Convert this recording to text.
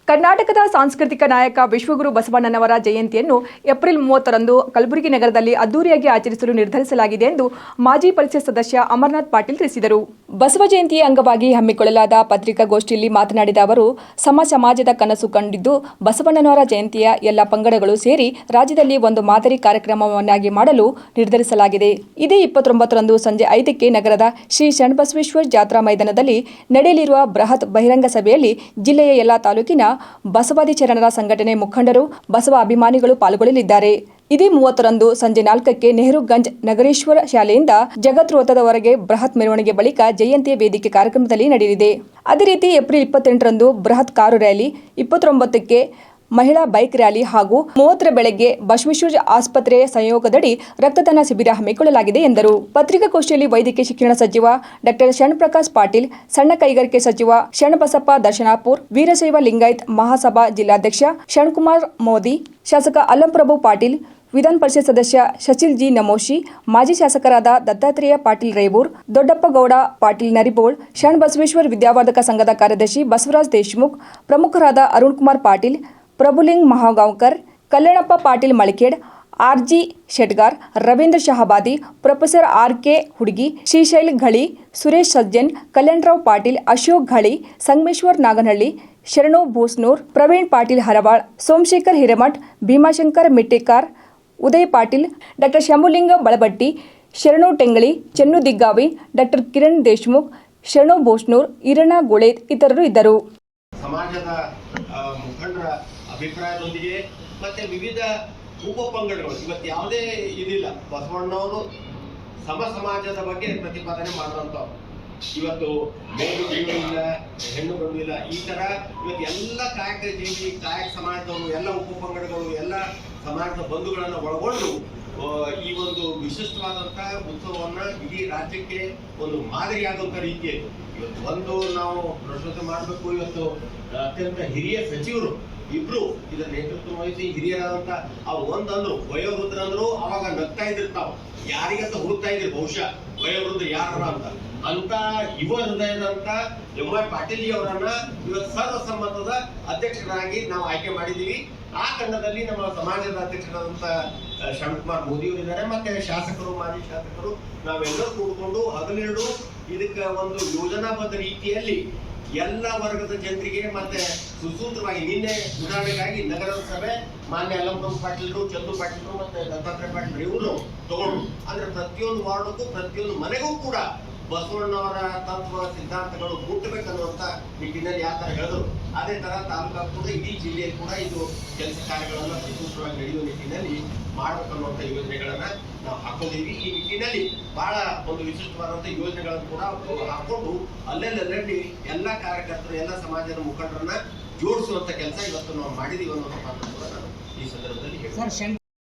ಕರ್ನಾಟಕದ ಸಾಂಸ್ಕೃತಿಕ ನಾಯಕ ವಿಶ್ವಗುರು ಬಸವಣ್ಣನವರ ಜಯಂತಿಯನ್ನು ಏಪ್ರಿಲ್ 30ರಂದು ಕಲಬುರಗಿ ನಗರದಲ್ಲಿ ಅದ್ದೂರಿಯಾಗಿ ಆಚರಿಸಲು ನಿರ್ಧರಿಸಲಾಗಿದೆ ಎಂದು ಮಾಜಿ ಪರಿಷತ್ ಸದಸ್ಯ ಅಮರನಾಥ್ ಪಾಟೀಲ್ ತಿಳಿಸಿದರು. ಬಸವ ಜಯಂತಿಯ ಅಂಗವಾಗಿ ಹಮ್ಮಿಕೊಳ್ಳಲಾದ ಪತ್ರಿಕಾಗೋಷ್ಠಿಯಲ್ಲಿ ಮಾತನಾಡಿದ ಅವರು, ಸಮಾಜದ ಕನಸು ಕಂಡಿದ್ದು ಬಸವಣ್ಣನವರ ಜಯಂತಿಯ ಎಲ್ಲ ಪಂಗಡಗಳು ಸೇರಿ ರಾಜ್ಯದಲ್ಲಿ ಒಂದು ಮಾದರಿ ಕಾರ್ಯಕ್ರಮವನ್ನಾಗಿ ಮಾಡಲು ನಿರ್ಧರಿಸಲಾಗಿದೆ. ಇದೇ 29ರಂದು ಸಂಜೆ 5ಕ್ಕೆ ನಗರದ ಶ್ರೀ ಶರಣಬಸವೇಶ್ವರ ಜಾತ್ರಾ ಮೈದಾನದಲ್ಲಿ ನಡೆಯಲಿರುವ ಬೃಹತ್ ಬಹಿರಂಗ ಸಭೆಯಲ್ಲಿ ಜಿಲ್ಲೆಯ ಎಲ್ಲಾ ತಾಲೂಕಿನ ಬಸವಾದಿ ಶರಣರ ಸಂಘಟನೆ ಮುಖಂಡರು, ಬಸವ ಅಭಿಮಾನಿಗಳು ಪಾಲ್ಗೊಳ್ಳಲಿದ್ದಾರೆ. ಇದೇ 30ರಂದು ಸಂಜೆ 4ಕ್ಕೆ ನೆಹರುಗಂಜ್ ನಗರೇಶ್ವರ ಶಾಲೆಯಿಂದ ಜಗತ್ ವೃತ್ತದವರೆಗೆ ಬೃಹತ್ ಮೆರವಣಿಗೆ ಬಳಿಕ ಜಯಂತಿಯ ವೇದಿಕೆ ಕಾರ್ಯಕ್ರಮದಲ್ಲಿ ನಡೆಯಲಿದೆ. ಅದೇ ರೀತಿ ಏಪ್ರಿಲ್ 28ರಂದು ಬೃಹತ್ ಕಾರು ರ್ಯಾಲಿ, 29ಕ್ಕೆ ಮಹಿಳಾ ಬೈಕ್ ರ್ಯಾಲಿ ಹಾಗೂ 30ರ ಬೆಳಗ್ಗೆ ಬಸವೇಶ್ವರ ಆಸ್ಪತ್ರೆಯ ಸಹಯೋಗದಡಿ ರಕ್ತದಾನ ಶಿಬಿರ ಹಮ್ಮಿಕೊಳ್ಳಲಾಗಿದೆ ಎಂದರು. ಪತ್ರಿಕಾಗೋಷ್ಠಿಯಲ್ಲಿ ವೈದ್ಯಕೀಯ ಶಿಕ್ಷಣ ಸಚಿವ ಡಾ ಶರಣಪ್ರಕಾಶ್ ಪಾಟೀಲ್, ಸಣ್ಣ ಕೈಗಾರಿಕೆ ಸಚಿವ ಶರಣಬಸಪ್ಪ ದರ್ಶನಾಪುರ್, ವೀರಶೈವ ಲಿಂಗಾಯತ್ ಮಹಾಸಭಾ ಜಿಲ್ಲಾಧ್ಯಕ್ಷ ಶರಣಕುಮಾರ್ ಮೋದಿ, ಶಾಸಕ ಅಲ್ಲಂಪ್ರಭು ಪಾಟೀಲ್, ವಿಧಾನ ಪರಿಷತ್ ಸದಸ್ಯ ಶಶಿಲ್ ಜಿ ನಮೋಶಿ, ಮಾಜಿ ಶಾಸಕರಾದ ದತ್ತಾತ್ರೇಯ ಪಾಟೀಲ್ ರೇವೂರ್, ದೊಡ್ಡಪ್ಪಗೌಡ ಪಾಟೀಲ್ ನರಿಬೋಳ್, ಶರಣಬಸವೇಶ್ವರ ವಿದ್ಯಾವರ್ಧಕ ಸಂಘದ ಕಾರ್ಯದರ್ಶಿ ಬಸವರಾಜ್ ದೇಶಮುಖ್, ಪ್ರಮುಖರಾದ ಅರುಣ್ ಕುಮಾರ್ ಪಾಟೀಲ್, ಪ್ರಭುಲಿಂಗ್ ಮಹಾಗಾಂವ್ಕರ್, ಕಲ್ಯಾಣಪ್ಪ ಪಾಟೀಲ್ ಮಳಿಕೇಡ್, ಆರ್ಜಿ ಶೆಟ್ಗಾರ್, ರವೀಂದ್ರ ಶಹಬಾದಿ, ಪ್ರೊಫೆಸರ್ ಆರ್.ಕೆ. ಹುಡುಗಿ, ಶ್ರೀಶೈಲ್ ಘಳಿ, ಸುರೇಶ್ ಸಜ್ಜನ್, ಕಲ್ಯಾಣರಾವ್ ಪಾಟೀಲ್, ಅಶೋಕ್ ಘಳಿ, ಸಂಗಮೇಶ್ವರ್ ನಾಗನಹಳ್ಳಿ, ಶರಣು ಬೂಸ್ನೂರ್, ಪ್ರವೀಣ್ ಪಾಟೀಲ್ ಹರವಾಳ್, ಸೋಮಶೇಖರ್ ಹಿರೇಮಠ್, ಭೀಮಾಶಂಕರ್ ಮಿಟ್ಟಿಕಾರ್, ಉದಯ್ ಪಾಟೀಲ್, ಡಾ ಶಂಭುಲಿಂಗ ಬಳಬಟ್ಟಿ, ಶರಣು ಟೆಂಗಳಿ, ಚೆನ್ನು ದಿಗ್ಗಾವಿ, ಡಾ ಕಿರಣ್ ದೇಶಮುಖ್, ಶರಣು ಬೋಸ್ನೂರ್, ಈರಣ್ಣ ಗುಳೇದ್ ಇತರರು ಇದ್ದರು. ಸಮಾಜದ ಮುಖಂಡರ ಅಭಿಪ್ರಾಯದೊಂದಿಗೆ ಮತ್ತೆ ವಿವಿಧ ಉಪಪಂಗಡಗಳು ಇವತ್ತು ಯಾವುದೇ ಇದಿಲ್ಲ, ಬಸವಣ್ಣವರು ಸಮಾಜದ ಬಗ್ಗೆ ಪ್ರತಿಪಾದನೆ ಮಾಡುವಂಥವ್ರು. ಇವತ್ತು ಮೇಲು ಕೀಳು ಇಲ್ಲ, ಹೆಣ್ಣು ಗಂಡು ಇಲ್ಲ, ಈ ತರ ಇವತ್ತು ಎಲ್ಲ ಕಾಯಕ ಜೀವಿ, ಕಾಯಕ ಸಮಾಜದವರು, ಎಲ್ಲ ಉಪಪಂಗಡಗಳು, ಎಲ್ಲ ಸಮಾಜದ ಬಂಧುಗಳನ್ನು ಒಳಗೊಂಡು ಈ ಒಂದು ವಿಶಿಷ್ಟವಾದಂತಹ ಉತ್ಸವವನ್ನ ಇಡೀ ರಾಜ್ಯಕ್ಕೆ ಒಂದು ಮಾದರಿಯಾದಂಥ ರೀತಿಯಲ್ಲಿ ಇವತ್ತು ನಾವು ಪ್ರಸ್ತುತ ಮಾಡಬೇಕು. ಇವತ್ತು ಅತ್ಯಂತ ಹಿರಿಯ ಸಚಿವರು ಇಬ್ರು ಇದರ ನೇತೃತ್ವ ವಹಿಸಿ ಹಿರಿಯರಾದಂತ ಅವ್ರು ಒಂದಂದ್ರು ವಯೋವೃದ್ಧರು ಅಂದ್ರು, ಅವಾಗ ನಗ್ತಾ ಇದ್ದಿರ್ತಾವ, ಯಾರಿಗಂತ ಹುಡುಕ್ತಾ ಇದ್ರಿ ಬಹುಶಃ ವಯೋವೃದ್ಧ ಯಾರ ಅಂತ ಯುವ ಹೃದಯದಂತ ಎಂ.ವೈ. ಪಾಟೀಲ್ ಅವರನ್ನ ಇವತ್ತು ಸರ್ವಸಮ್ಮತದ ಅಧ್ಯಕ್ಷರಾಗಿ ನಾವು ಆಯ್ಕೆ ಮಾಡಿದ್ದೀವಿ. ಆ ತಂಡದಲ್ಲಿ ನಮ್ಮ ಸಮಾಜದ ಅಧ್ಯಕ್ಷರಾದಂತ ಶರಣಕುಮಾರ್ ಮೋದಿ ಅವರಿದ್ದಾರೆ, ಮತ್ತೆ ಶಾಸಕರು, ಮಾಜಿ ಶಾಸಕರು, ನಾವೆಲ್ಲರೂ ಕೂಡಿಕೊಂಡು ಹಗಲಿರುಳು ಇದಕ್ಕೆ ಒಂದು ಯೋಜನಾಬದ್ಧ ರೀತಿಯಲ್ಲಿ ಎಲ್ಲ ವರ್ಗದ ಜನರಿಗೆ ಮತ್ತೆ ಸುಸೂತ್ರವಾಗಿ ನಿನ್ನೆ ಉದಾಹರಣೆಗಾಗಿ ನಗರದ ಸಭೆ ಮಾನ್ಯ ಅಲ್ಲಂಪ್ರಭು ಪಾಟೀಲ್ರು, ಚಂದು ಪಾಟೀಲ್ರು ಮತ್ತೆ ದತ್ತಾತ್ರೇಯ ಪಾಟೀಲ್ ಇವರು ತಗೊಂಡು ಅಂದ್ರೆ ಪ್ರತಿಯೊಂದು ವಾರ್ಡ್ಗೂ ಪ್ರತಿಯೊಂದು ಮನೆಗೂ ಕೂಡ ಬಸವಣ್ಣವರ ತತ್ವ ಸಿದ್ಧಾಂತಗಳು ಮುಟ್ಟಬೇಕನ್ನುವಂತ ನಿಟ್ಟಿನಲ್ಲಿ ಯಾವ ತರ ಹೇಳಿದ್ರು, ಅದೇ ತರ ತಾಲೂಕಾ ಕೂಡ ಇಡೀ ಜಿಲ್ಲೆಯಲ್ಲಿ ಕೂಡ ಇದು ಕೆಲಸ ಕಾರ್ಯಗಳನ್ನ ಸುಸೂತ್ರವಾಗಿ ನಡೆಯುವ ನಿಟ್ಟಿನಲ್ಲಿ ಮಾಡಬೇಕನ್ನುವಂತ ಯೋಜನೆಗಳನ್ನ ನಾವು ಹಾಕೊಂಡಿದ್ದೀವಿ. ಈ ನಿಟ್ಟಿನಲ್ಲಿ ಬಹಳ ಒಂದು ವಿಶಿಷ್ಟವಾದಂತಹ ಯೋಜನೆಗಳನ್ನು ಕೂಡ ಹಾಕೊಂಡು ಅಲ್ಲೆಲ್ಲಿ ಎಲ್ಲಾ ಕಾರ್ಯಕರ್ತರು, ಎಲ್ಲ ಸಮಾಜದ ಮುಖಂಡರನ್ನ ಜೋಡಿಸುವಂತ ಕೆಲಸ ಇವತ್ತು ನಾವು ಮಾಡಿದೀವಿ ಅನ್ನೋ ಮಾತನ್ನು ಕೂಡ ನಾನು ಈ ಸಂದರ್ಭದಲ್ಲಿ ಹೇಳ್ತೀನಿ.